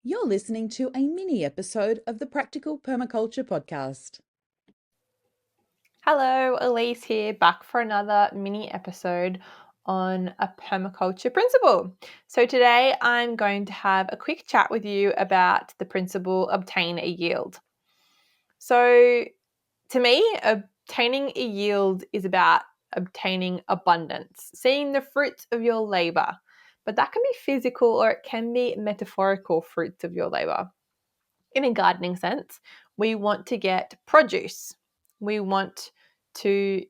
You're listening to a mini episode of the Practical Permaculture Podcast. Hello, Alysse here, back for another mini episode on a permaculture principle. So today I'm going to have a quick chat with you about the principle obtain a yield. So to me, obtaining a yield is about obtaining abundance, seeing the fruits of your labor. But that can be physical or it can be metaphorical fruits of your labor. In a gardening sense, we want to get produce. We want to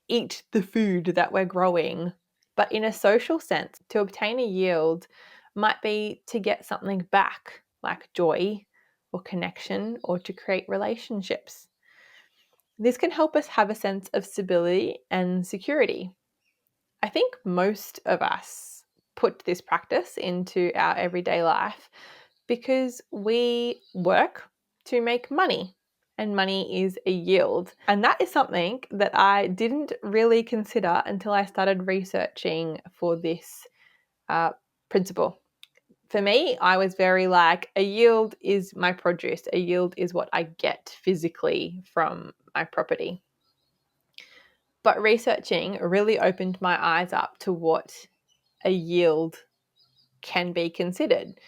eat the food that we're growing. But in a social sense, to obtain a yield might be to get something back, like joy or connection, or to create relationships. This can help us have a sense of stability and security. I think most of us put this practice into our everyday life because we work to make money, and money is a yield. And that is something that I didn't really consider until I started researching for this principle. For me, I was very like, a yield is my produce, a yield is what I get physically from my property. But researching really opened my eyes up to what a yield can be considered.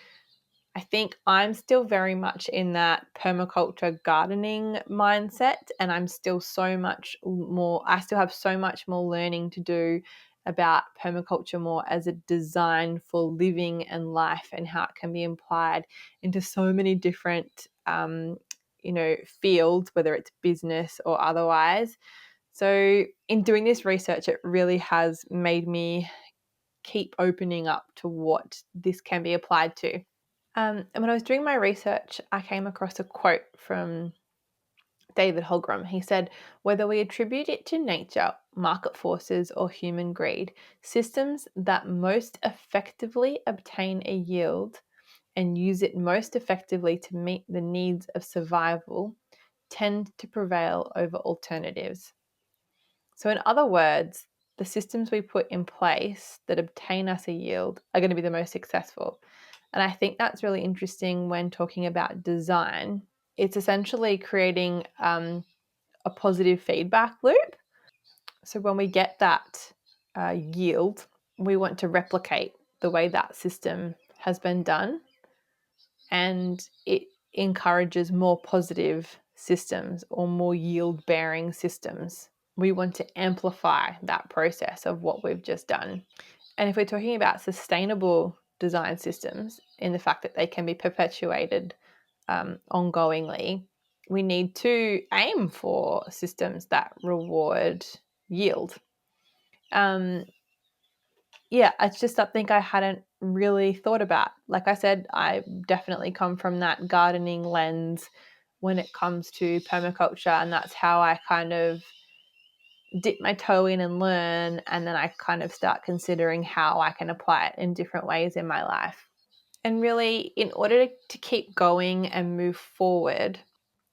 I think I'm still very much in that permaculture gardening mindset, and I'm still so much more, I still have so much more learning to do about permaculture more as a design for living and life, and how it can be applied into so many different fields, whether it's business or otherwise. So in doing this research, it really has made me keep opening up to what this can be applied to. And when I was doing my research, I came across a quote from David Holgram. He said, "Whether we attribute it to nature, market forces, or human greed, systems that most effectively obtain a yield and use it most effectively to meet the needs of survival tend to prevail over alternatives." So, in other words, the systems we put in place that obtain us a yield are going to be the most successful. And I think that's really interesting when talking about design. It's essentially creating a positive feedback loop. So when we get that yield, we want to replicate the way that system has been done, and it encourages more positive systems or more yield bearing systems. We want to amplify that process of what we've just done. And if we're talking about sustainable design systems, in the fact that they can be perpetuated ongoingly, we need to aim for systems that reward yield. It's just something I hadn't really thought about. Like I said, I definitely come from that gardening lens when it comes to permaculture, and that's how I kind of dip my toe in and learn, and then I kind of start considering how I can apply it in different ways in my life. And really, in order to keep going and move forward,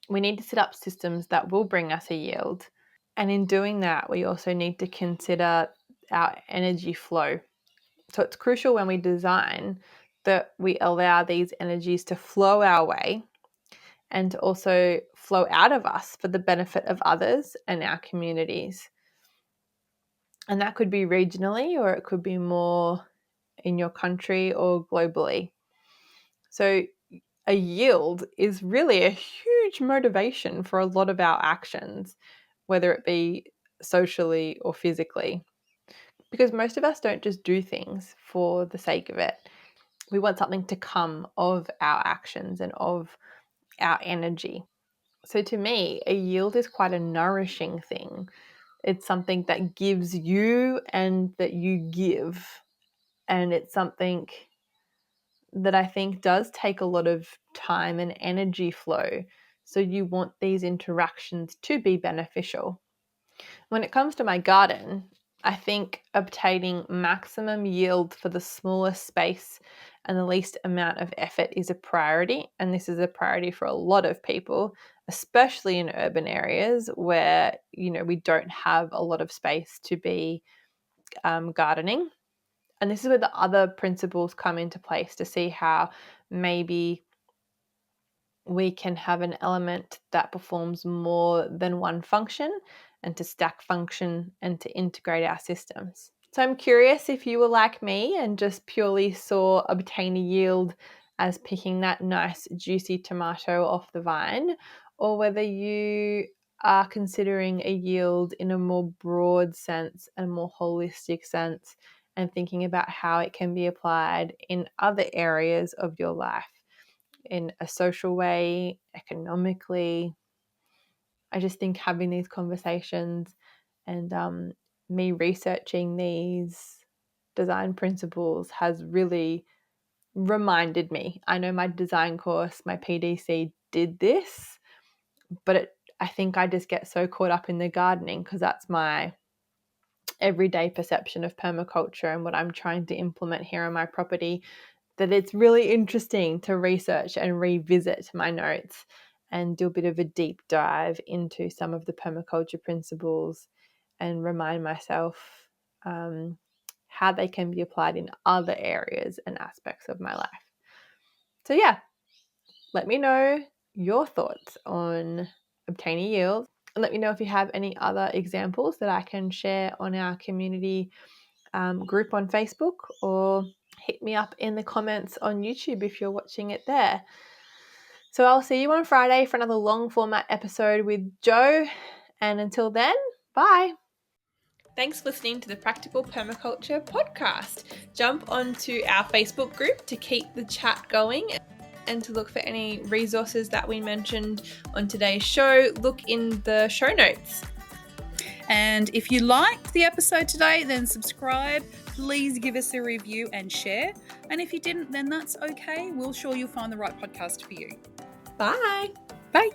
we need to set up systems that will bring us a yield. And in doing that, we also need to consider our energy flow. So it's crucial when we design that we allow these energies to flow our way and to also flow out of us for the benefit of others and our communities. And that could be regionally, or it could be more in your country or globally. So a yield is really a huge motivation for a lot of our actions, whether it be socially or physically. Because most of us don't just do things for the sake of it. We want something to come of our actions and of our energy. So to me, a yield is quite a nourishing thing. It's something that gives you and that you give. And it's something that I think does take a lot of time and energy flow. So you want these interactions to be beneficial. When it comes to my garden, I think obtaining maximum yield for the smallest space and the least amount of effort is a priority. And this is a priority for a lot of people, especially in urban areas where, we don't have a lot of space to be gardening. And this is where the other principles come into place to see how maybe we can have an element that performs more than one function, and to stack function and to integrate our systems. So I'm curious if you were like me and just purely saw obtain a yield as picking that nice juicy tomato off the vine, or whether you are considering a yield in a more broad sense and more holistic sense, and thinking about how it can be applied in other areas of your life, in a social way, economically. I just think having these conversations and me researching these design principles has really reminded me. I know my design course, my PDC did this, but I think I just get so caught up in the gardening because that's my everyday perception of permaculture and what I'm trying to implement here on my property, that it's really interesting to research and revisit my notes and do a bit of a deep dive into some of the permaculture principles and remind myself how they can be applied in other areas and aspects of my life. So yeah, let me know your thoughts on obtaining yield, and let me know if you have any other examples that I can share on our community group on Facebook, or hit me up in the comments on YouTube if you're watching it there. So I'll see you on Friday for another long format episode with Joe. And until then, bye. Thanks for listening to the Practical Permaculture podcast. Jump onto our Facebook group to keep the chat going and to look for any resources that we mentioned on today's show. Look in the show notes. And if you liked the episode today, then subscribe. Please give us a review and share. And if you didn't, then that's okay. We're sure you'll find the right podcast for you. Bye. Bye.